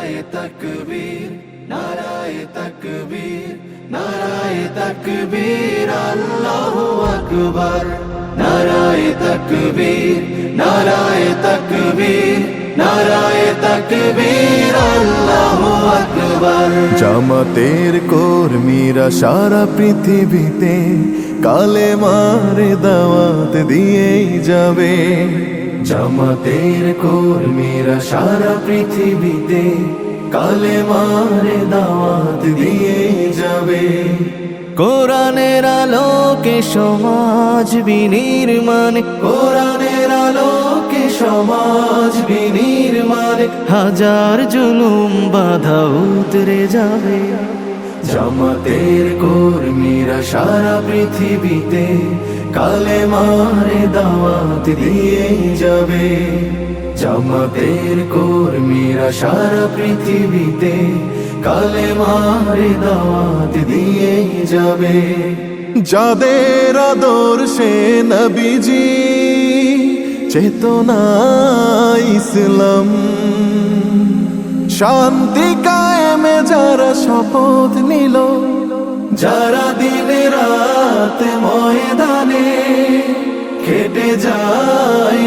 নারায়ে তাকবীর, নারায়ে তাকবীর, নারায়ে তাকবীর, আল্লাহু আকবার। নারায়ে তাকবীর, নারায়ে তাকবীর, নারায়ে তাকবীর, আল্লাহু আকবার। জামাতের কর্মীরা সারা পৃথিবীতে কালেমার দাওয়াত দিয়েই যাবে। জামাতের কর্মীরা সারা পৃথিবীতে কালেমার দাওয়াত দিয়ে যাবে। কোরআনের আলোকে সমাজ বিনির্মাণ, কোরআনের আলোকে সমাজ বিনির্মাণ, হাজার জুলুম বাধা উতরে যাবে। জামাতের কর্মীরা সারা পৃথিবীতে কালেমার দাওয়াত দিয়ে যাবে। জামাতের কর্মীরা সারা পৃথিবীতে কালেমার দাওয়াত দিয়ে যাবে। যাদের আদর্শে নবীজি চেতনা ইসলাম, শান্তি কায়েমে যারা শপথ নিল, যারা দিন রাত ময়দানে খেটে যায়